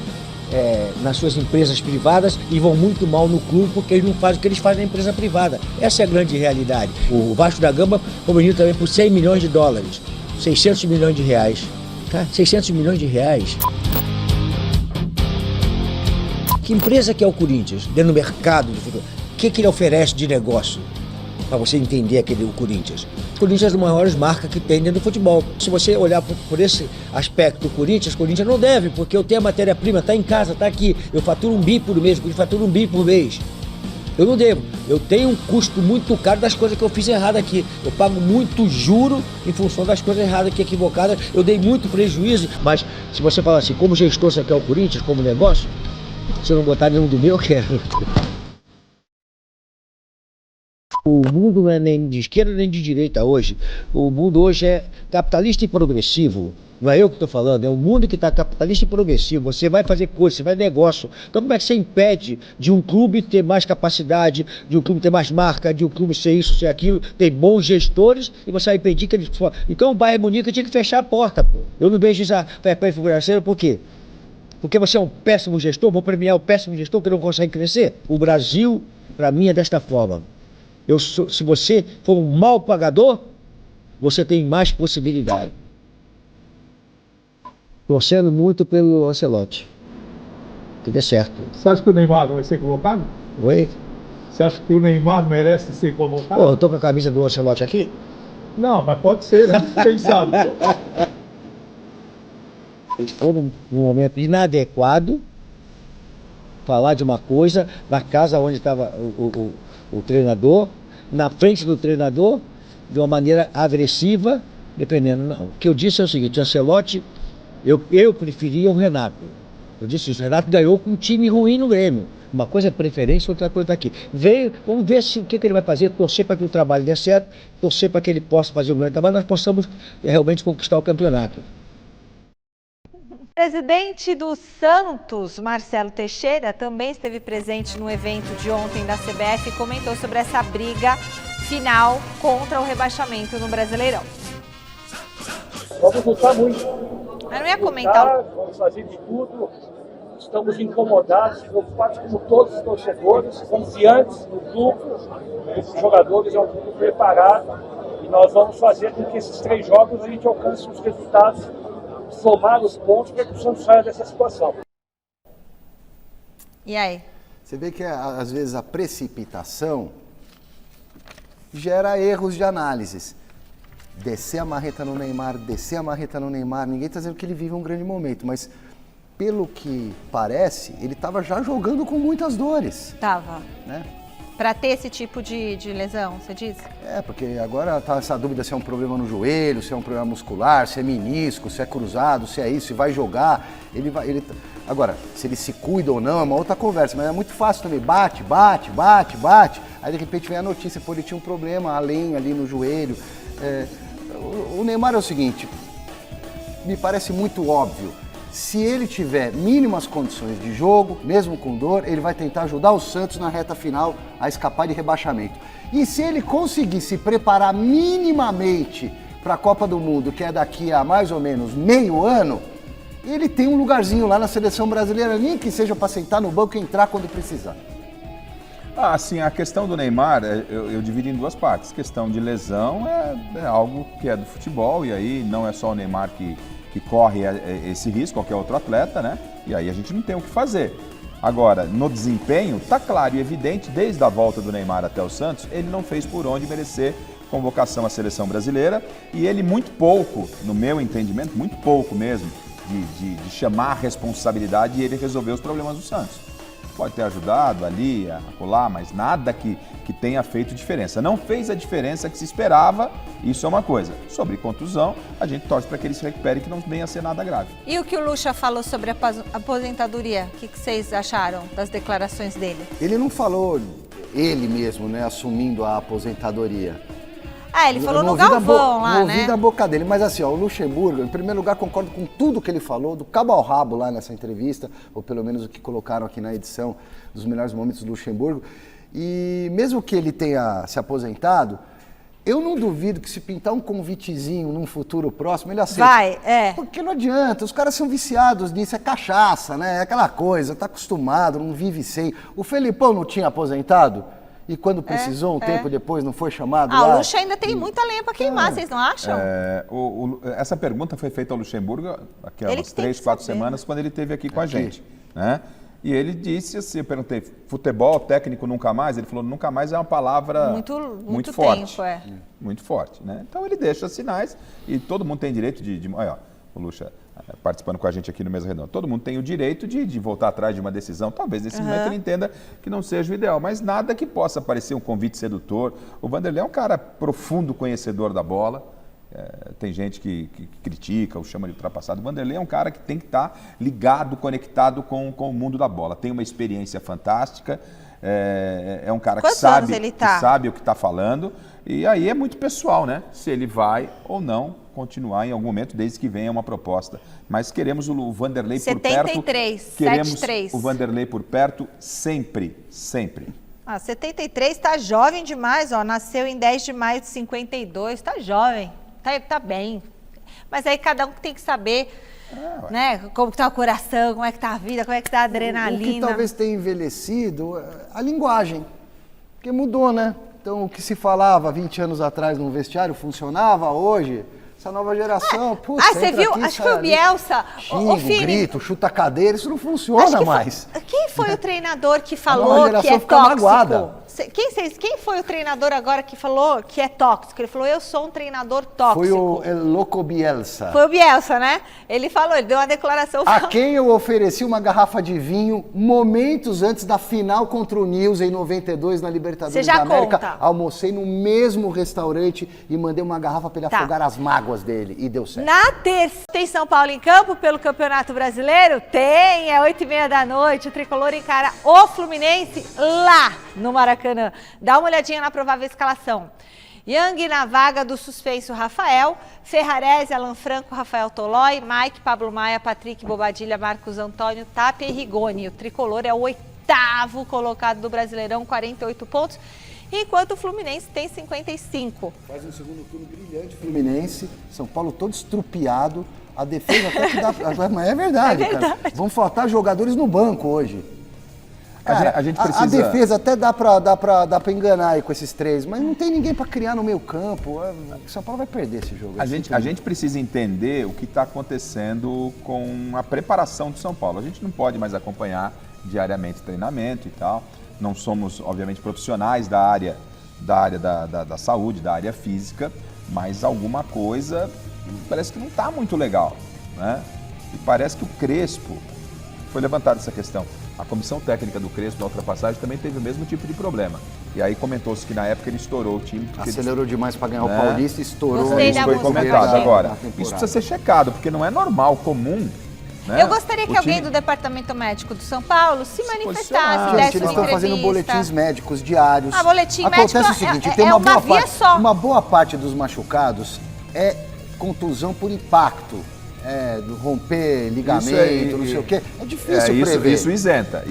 nas suas empresas privadas e vão muito mal no clube porque eles não fazem o que eles fazem na empresa privada. Essa é a grande realidade. O Vasco da Gama foi vendido também por 100 milhões de dólares, 600 milhões de reais. Tá? 600 milhões de reais. Que empresa que é o Corinthians dentro do mercado de futebol? O que ele oferece de negócio? Para você entender o Corinthians. O Corinthians é uma das maiores marcas que tem dentro do futebol. Se você olhar por esse aspecto, o Corinthians não deve, porque eu tenho a matéria-prima, está em casa, está aqui. Eu faturo 1 bi por mês, eu faturo 1 bi por mês. Eu não devo. Eu tenho um custo muito caro das coisas que eu fiz errado aqui. Eu pago muito juro em função das coisas erradas aqui, equivocadas. Eu dei muito prejuízo, mas se você falar assim, como gestor você quer o Corinthians, como negócio, se eu não botar nenhum do meu, eu quero. O mundo não é nem de esquerda nem de direita hoje. O mundo hoje é capitalista e progressivo. Não é eu que estou falando, é o mundo que está capitalista e progressivo. Você vai fazer coisa, você vai negócio. Então como é que você impede de um clube ter mais capacidade, de um clube ter mais marca, de um clube ser isso, ser aquilo, ter bons gestores e você vai impedir que eles... Então o Bayern Munique tinha que fechar a porta. Pô. Eu não vejo isso para financeiro, por quê? Porque você é um péssimo gestor, vou premiar o péssimo gestor que não consegue crescer. O Brasil, para mim, é desta forma. Se você for um mau pagador, você tem mais possibilidade. Torcendo muito pelo Ancelotti. Que dê certo. Você acha que o Neymar vai ser colocado? Oi? Você acha que o Neymar merece ser colocado? Pô, eu tô com a camisa do Ancelotti aqui? Não, mas pode ser, né? Quem sabe? Eles foram num momento inadequado falar de uma coisa na casa onde estava o treinador, na frente do treinador, de uma maneira agressiva, dependendo. Não. O que eu disse é o seguinte, o Ancelotti, eu preferia o Renato. Eu disse isso, o Renato ganhou com um time ruim no Grêmio. Uma coisa é preferência, outra coisa está aqui. Vamos ver o que ele vai fazer, torcer para que o trabalho dê certo, torcer para que ele possa fazer um grande trabalho, nós possamos realmente conquistar o campeonato. Presidente do Santos, Marcelo Teixeira, também esteve presente no evento de ontem da CBF e comentou sobre essa briga final contra o rebaixamento no Brasileirão. Vamos lutar muito. Mas não ia comentar. Vamos fazer de tudo estamos incomodados, preocupados como todos os torcedores, confiantes no clube, os jogadores é um clube preparado e nós vamos fazer com que esses 3 jogos a gente alcance os resultados, somar os pontos para que o Santos saia dessa situação. E aí? Você vê que às vezes a precipitação gera erros de análises. Descer a marreta no Neymar, ninguém está dizendo que ele vive um grande momento, mas pelo que parece, ele estava já jogando com muitas dores. Tava. Né? Para ter esse tipo de lesão, você diz? Porque agora tá essa dúvida se é um problema no joelho, se é um problema muscular, se é menisco, se é cruzado, se é isso, se vai jogar. Agora, se ele se cuida ou não é uma outra conversa, mas é muito fácil também. Bate. Aí de repente vem a notícia, ele tinha um problema além ali no joelho. O Neymar é o seguinte, me parece muito óbvio. Se ele tiver mínimas condições de jogo, mesmo com dor, ele vai tentar ajudar o Santos na reta final a escapar de rebaixamento. E se ele conseguir se preparar minimamente para a Copa do Mundo, que é daqui a mais ou menos meio ano, ele tem um lugarzinho lá na seleção brasileira, nem que seja para sentar no banco e entrar quando precisar. Sim, a questão do Neymar, eu divido em 2 partes. A questão de lesão é algo que é do futebol, e aí não é só o Neymar que corre esse risco, qualquer outro atleta, né? E aí a gente não tem o que fazer. Agora, no desempenho, tá claro e evidente, desde a volta do Neymar até o Santos, ele não fez por onde merecer convocação à seleção brasileira, e ele muito pouco, no meu entendimento, muito pouco mesmo, de chamar a responsabilidade, e ele resolveu os problemas do Santos. Pode ter ajudado ali, a colar, mas nada que tenha feito diferença. Não fez a diferença que se esperava, isso é uma coisa. Sobre contusão, a gente torce para que ele se recupere e que não venha a ser nada grave. E o que o Lucha falou sobre a aposentadoria? O que vocês acharam das declarações dele? Ele não falou ele mesmo, né, assumindo a aposentadoria. Ele falou no Galvão lá, né? Não ouvi da boca dele, mas assim, o Luxemburgo, em primeiro lugar, concordo com tudo que ele falou, do cabo ao rabo lá nessa entrevista, ou pelo menos o que colocaram aqui na edição dos melhores momentos do Luxemburgo. E mesmo que ele tenha se aposentado, eu não duvido que se pintar um convitezinho num futuro próximo, ele aceita. Porque não adianta, os caras são viciados nisso, é cachaça, né? É aquela coisa, tá acostumado, não vive sem. O Felipão não tinha aposentado? E quando precisou, um tempo depois, não foi chamado lá? O Lucha ainda tem muita lenha para queimar, vocês não acham? Essa pergunta foi feita ao Luxemburgo há umas 3, 4 semanas, quando ele esteve aqui com a gente. Né? E ele disse assim, eu perguntei, futebol, técnico nunca mais? Ele falou, nunca mais é uma palavra muito forte. Tempo, Muito forte. Né? Então ele deixa sinais e todo mundo tem direito olha, o Lucha participando com a gente aqui no Mesa Redonda. Todo mundo tem o direito de voltar atrás de uma decisão. Talvez nesse momento ele entenda que não seja o ideal, mas nada que possa parecer um convite sedutor. O Vanderlei é um cara profundo conhecedor da bola. Tem gente que critica ou chama de ultrapassado. O Vanderlei é um cara que tem que estar ligado, conectado com o mundo da bola. Tem uma experiência fantástica. É um cara que sabe o que está falando. E aí é muito pessoal, né? Se ele vai ou não continuar em algum momento, desde que venha uma proposta. Mas queremos o Vanderlei por perto. 73. O Vanderlei por perto sempre. 73 está jovem demais, nasceu em 10 de maio de 52, está jovem, tá bem. Mas aí cada um tem que saber, né, como está o coração, como é que está a vida, como é que está a adrenalina. O que talvez tenha envelhecido, a linguagem, porque mudou, né? Então o que se falava 20 anos atrás no vestiário funcionava hoje. Essa nova geração, você viu? Acho que foi o Bielsa. Grito, chuta a cadeira, isso não funciona mais. Quem foi o treinador que falou que é tóxico? Quem foi o treinador agora que falou que é tóxico? Ele falou, eu sou um treinador tóxico. Foi o Louco Bielsa. Foi o Bielsa, né? Ele falou, ele deu uma declaração. A quem eu ofereci uma garrafa de vinho momentos antes da final contra o Nils em 92 na Libertadores da América. Conta. Almocei no mesmo restaurante e mandei uma garrafa para ele afogar as mágoas dele e deu certo. Na terça tem São Paulo em campo pelo Campeonato Brasileiro? Tem, 8h30 da noite. O Tricolor encara o Fluminense lá no Maracanã. Dá uma olhadinha na provável escalação. Yang na vaga do suspenso Rafael, Ferrarese, Alan Franco, Rafael Tolói, Mike, Pablo Maia, Patrick, Bobadilha, Marcos Antônio, Tapia e Rigoni. O Tricolor é o 8º colocado do Brasileirão, 48 pontos, enquanto o Fluminense tem 55. Faz um segundo turno brilhante o Fluminense, São Paulo todo estrupiado, A defesa até que dá... Mas é verdade, cara. Vão faltar jogadores no banco hoje. Cara, a gente precisa... A defesa até dá pra enganar aí com esses 3, mas não tem ninguém para criar no meio campo. O São Paulo vai perder esse jogo. A gente precisa entender o que está acontecendo com a preparação do São Paulo. A gente não pode mais acompanhar diariamente treinamento e tal. Não somos, obviamente, profissionais da área da saúde, da área física, mas alguma coisa parece que não está muito legal, né? E parece que o Crespo, foi levantada essa questão, a comissão técnica do Crespo, na ultrapassagem, também teve o mesmo tipo de problema. E aí comentou-se que na época ele estourou o time. Acelerou demais para ganhar o Paulista, estourou. Isso foi comentado agora. Isso precisa ser checado, porque não é normal, comum. Né? Eu gostaria que alguém do departamento médico do São Paulo se manifestasse, desse uma eles estão fazendo boletins médicos diários. Boletim Acontece médico o seguinte, tem uma via só. Uma boa parte dos machucados é contusão por impacto. Romper ligamento, não sei o quê. É difícil prever. Isso isenta.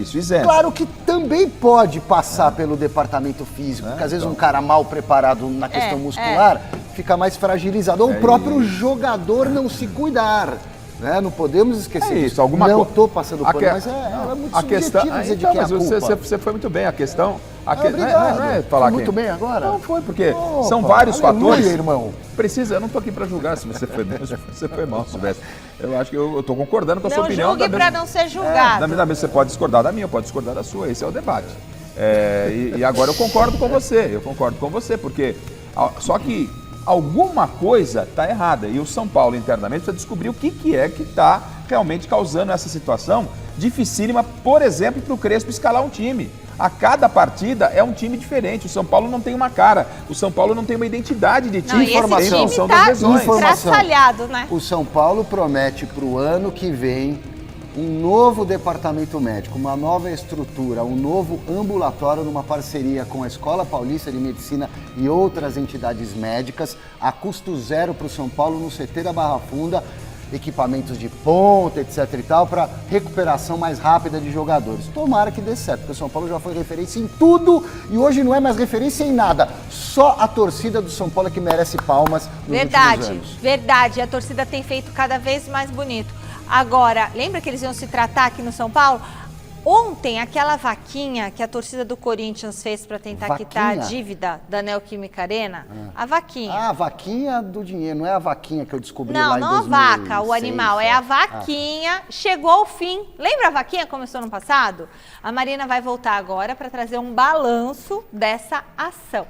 Claro que também pode passar pelo departamento físico, porque às vezes um cara mal preparado na questão muscular fica mais fragilizado. Ou o próprio jogador não se cuidar. Né? Não podemos esquecer disso. Não estou passando pano, mas é muito subjetivo dizer de quem é a culpa. Você foi muito bem. A questão... Obrigado. Não é falar muito bem agora? Não foi, porque são vários fatores. Irmão. Eu não estou aqui para julgar se você foi bem ou se você foi mal, Silvestre. Eu acho que eu estou concordando com a sua opinião. Não julgue para não ser julgado. Da mesma você pode discordar da minha, eu posso discordar da sua. Esse é o debate. E agora eu concordo com você. Porque só que alguma coisa está errada. E o São Paulo internamente precisa descobrir o que é que está realmente causando essa situação dificílima, por exemplo, para o Crespo escalar um time. A cada partida é um time diferente. O São Paulo não tem uma cara. O São Paulo não tem uma identidade de time. Informação. Esse time tá traçalhado, né? O São Paulo promete para o ano que vem um novo departamento médico, uma nova estrutura, um novo ambulatório numa parceria com a Escola Paulista de Medicina e outras entidades médicas, a custo zero para o São Paulo no CT da Barra Funda, equipamentos de ponta, etc e tal, para recuperação mais rápida de jogadores. Tomara que dê certo, porque o São Paulo já foi referência em tudo e hoje não é mais referência em nada. Só a torcida do São Paulo é que merece palmas nos últimos anos. Verdade. A torcida tem feito cada vez mais bonito. Agora, lembra que eles iam se tratar aqui no São Paulo? Ontem, aquela vaquinha que a torcida do Corinthians fez para tentar quitar a dívida da Neoquímica Arena, a vaquinha. A vaquinha do dinheiro, não é a vaquinha que eu descobri lá em 2006. Não, a vaca, o animal, é a vaquinha, chegou ao fim. Lembra a vaquinha que começou no passado? A Marina vai voltar agora para trazer um balanço dessa ação.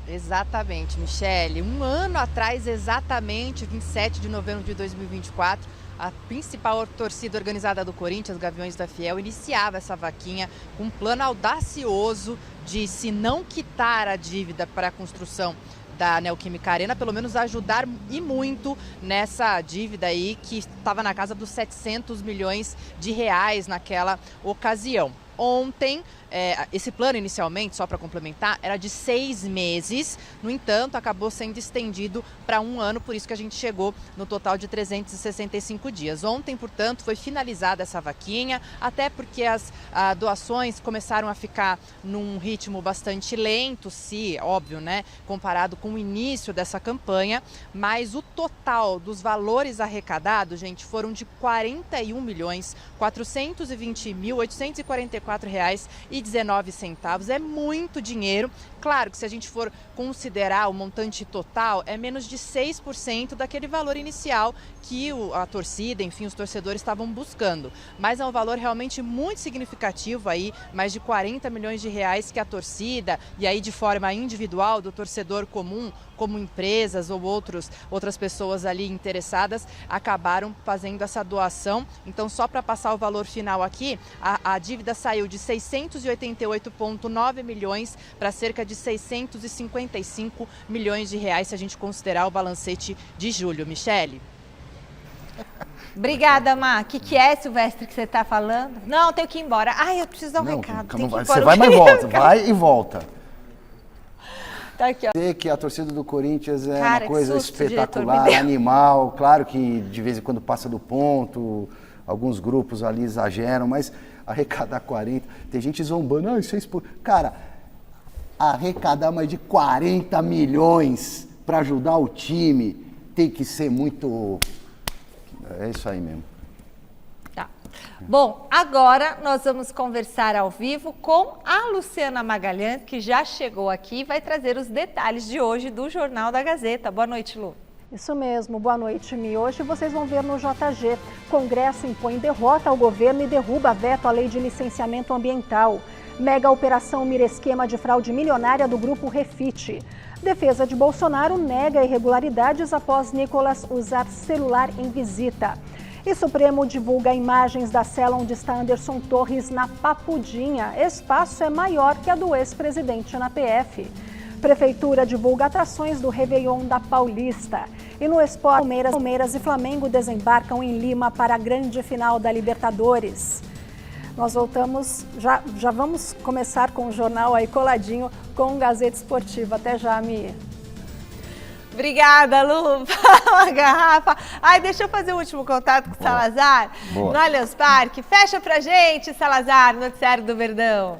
Exatamente, Michele. Um ano atrás, exatamente, 27 de novembro de 2024, a principal torcida organizada do Corinthians, Gaviões da Fiel, iniciava essa vaquinha com um plano audacioso de, se não quitar a dívida para a construção da Neoquímica Arena, pelo menos ajudar e muito nessa dívida aí que estava na casa dos 700 milhões de reais naquela ocasião. Ontem, esse plano inicialmente, só para complementar, era de 6 meses, no entanto, acabou sendo estendido para 1 ano, por isso que a gente chegou no total de 365 dias. Ontem, portanto, foi finalizada essa vaquinha, até porque as doações começaram a ficar num ritmo bastante lento, óbvio, né, comparado com o início dessa campanha, mas o total dos valores arrecadados, gente, foram de R$ 41.420.844,19. É muito dinheiro. Claro que se a gente for considerar o montante total, é menos de 6% daquele valor inicial que a torcida, enfim, os torcedores estavam buscando. Mas é um valor realmente muito significativo aí, mais de 40 milhões de reais que a torcida, e aí de forma individual do torcedor comum, como empresas ou outras pessoas ali interessadas, acabaram fazendo essa doação. Então, só para passar o valor final aqui, a dívida saiu de 688,9 milhões para cerca de 655 milhões de reais, se a gente considerar o balancete de julho. Michele? Obrigada, Má. O que é, Silvestre, que você está falando? Não, tenho que ir embora. Ai, eu preciso dar um recado. Você vai, mas volta. Vai e volta. Tá aqui, ó. Que a torcida do Corinthians é uma coisa espetacular, animal. Claro que de vez em quando passa do ponto, alguns grupos ali exageram, mas arrecadar 40, tem gente zombando, isso é Cara, arrecadar mais de 40 milhões para ajudar o time, tem que ser muito... É isso aí mesmo. Tá. Bom, agora nós vamos conversar ao vivo com a Luciana Magalhães, que já chegou aqui e vai trazer os detalhes de hoje do Jornal da Gazeta. Boa noite, Lu. Isso mesmo, boa noite, Mi. Hoje vocês vão ver no JG. Congresso impõe derrota ao governo e derruba veto à lei de licenciamento ambiental. Mega operação mira esquema de fraude milionária do grupo Refit. Defesa de Bolsonaro nega irregularidades após Nicolas usar celular em visita. E Supremo divulga imagens da cela onde está Anderson Torres na Papudinha. Espaço é maior que a do ex-presidente na PF. Prefeitura divulga atrações do Réveillon da Paulista. E no esporte, Palmeiras e Flamengo desembarcam em Lima para a grande final da Libertadores. Nós voltamos, já vamos começar com o jornal aí coladinho com o Gazeta Esportiva. Até já, Mi. Obrigada, Lu. Fala, Garrafa. Ai, deixa eu fazer o último contato com o Salazar. Boa. No Allianz Parque. Fecha pra gente, Salazar, noticiário do Verdão.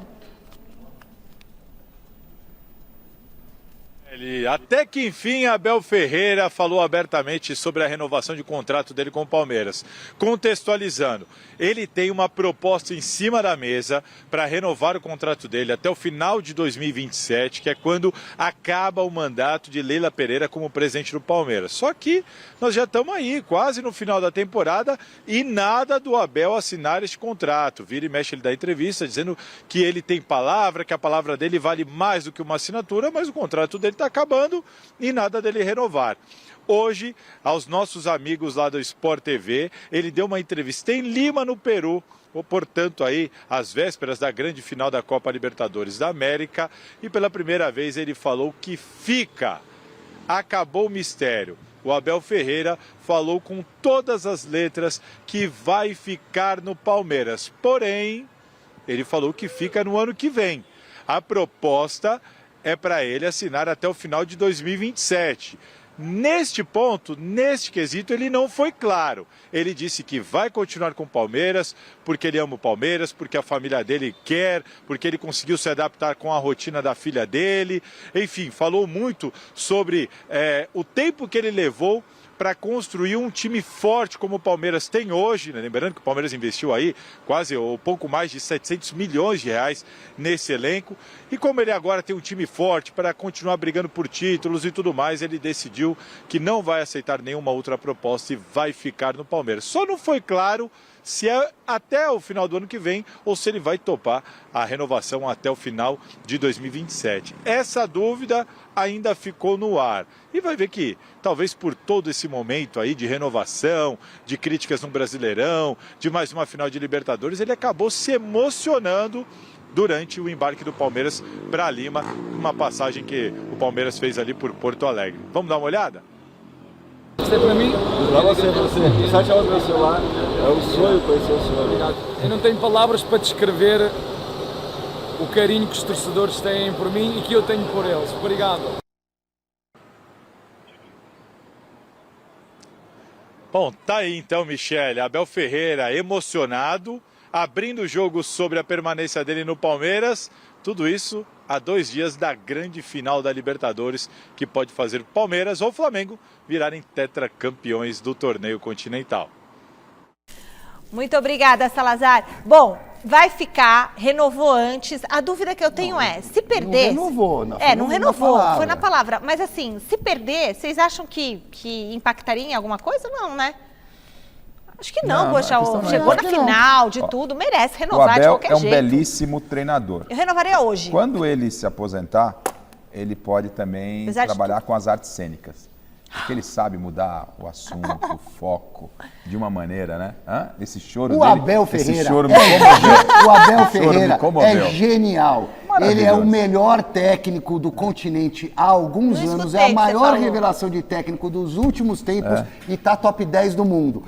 Até que enfim, Abel Ferreira falou abertamente sobre a renovação de contrato dele com o Palmeiras. Contextualizando, ele tem uma proposta em cima da mesa para renovar o contrato dele até o final de 2027, que é quando acaba o mandato de Leila Pereira como presidente do Palmeiras. Só que nós já estamos aí, quase no final da temporada, e nada do Abel assinar este contrato. Vira e mexe, ele dá entrevista dizendo que ele tem palavra, que a palavra dele vale mais do que uma assinatura, mas o contrato dele está acabando e nada dele renovar. Hoje, aos nossos amigos lá do Sport TV, ele deu uma entrevista em Lima, no Peru, portanto aí, às vésperas da grande final da Copa Libertadores da América, e pela primeira vez ele falou que fica. Acabou o mistério. O Abel Ferreira falou com todas as letras que vai ficar no Palmeiras. Porém, ele falou que fica no ano que vem. A proposta é para ele assinar até o final de 2027. Neste ponto, neste quesito, ele não foi claro. Ele disse que vai continuar com o Palmeiras, porque ele ama o Palmeiras, porque a família dele quer, porque ele conseguiu se adaptar com a rotina da filha dele. Enfim, falou muito sobre o tempo que ele levou para construir um time forte como o Palmeiras tem hoje, né? Lembrando que o Palmeiras investiu aí quase ou pouco mais de 700 milhões de reais nesse elenco, e como ele agora tem um time forte para continuar brigando por títulos e tudo mais, ele decidiu que não vai aceitar nenhuma outra proposta e vai ficar no Palmeiras. Só não foi claro se é até o final do ano que vem ou se ele vai topar a renovação até o final de 2027. Essa dúvida ainda ficou no ar. E vai ver que, talvez por todo esse momento aí de renovação, de críticas no Brasileirão, de mais uma final de Libertadores, ele acabou se emocionando durante o embarque do Palmeiras para Lima, uma passagem que o Palmeiras fez ali por Porto Alegre. Vamos dar uma olhada? Você pra mim? Pra você. Só tirar o meu celular. É um sonho conhecer o senhor. Obrigado. Eu não tenho palavras para descrever o carinho que os torcedores têm por mim e que eu tenho por eles. Obrigado. Bom, tá aí então, Michele. Abel Ferreira emocionado, abrindo o jogo sobre a permanência dele no Palmeiras. Tudo isso a 2 dias da grande final da Libertadores, que pode fazer o Palmeiras ou o Flamengo virarem tetracampeões do torneio continental. Muito obrigada, Salazar. Bom, vai ficar, renovou antes. A dúvida que eu tenho é, se perder... Não renovou. Não renovou, foi na palavra. Mas assim, se perder, vocês acham que impactaria em alguma coisa? Não, né? Acho que não, poxa, chegou na final de tudo, merece renovar de qualquer jeito. O Abel é um belíssimo treinador. Eu renovaria hoje. Quando ele se aposentar, ele pode também trabalhar com as artes cênicas. Porque ele sabe mudar o assunto, o foco, de uma maneira, né? Esse choro dele, Abel Ferreira, esse choro me comoveu. O Abel Ferreira é genial. Ele é o melhor técnico do continente há alguns anos. É a maior revelação de técnico dos últimos tempos e tá top 10 do mundo.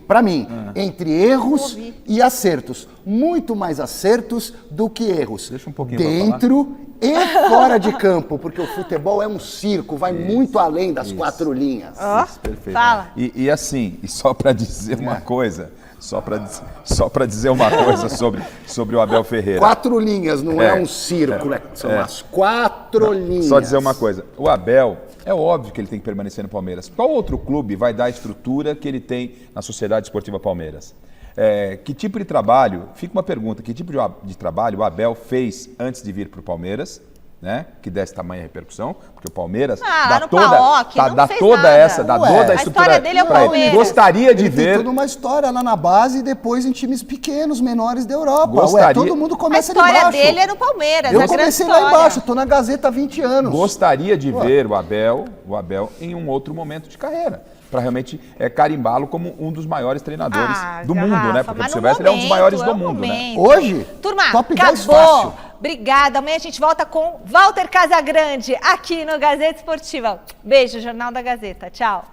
Para mim, entre erros e acertos. Muito mais acertos do que erros. Deixa um pouquinho dentro e fora de campo, porque o futebol é um circo, vai muito além das 4 linhas. Perfeito. Fala. E assim, e só para dizer uma coisa, só para dizer uma coisa sobre o Abel Ferreira. 4 linhas, não é um circo, são as 4 linhas. Só dizer uma coisa, o Abel, É óbvio que ele tem que permanecer no Palmeiras. Qual outro clube vai dar a estrutura que ele tem na Sociedade Esportiva Palmeiras? Que tipo de trabalho, fica uma pergunta, que tipo de trabalho o Abel fez antes de vir para o Palmeiras, né? Que desse tamanha repercussão, porque o Palmeiras dá toda a estrutura dele é o para ele. Palmeiras. Gostaria de ver... Tem toda uma história lá na base e depois em times pequenos, menores da Europa. Gostaria... todo mundo começa ali embaixo. embaixo. A história dele é no Palmeiras, Eu comecei lá embaixo, tô na Gazeta há 20 anos. Gostaria de ver o Abel em um outro momento de carreira, para realmente carimbá-lo como um dos maiores treinadores do mundo, né? Porque o Silvestre é um dos maiores do mundo, né? Hoje, turma, top 10 acabou. fácil. Obrigada. Amanhã a gente volta com Walter Casagrande aqui no Gazeta Esportiva. Beijo, Jornal da Gazeta. Tchau.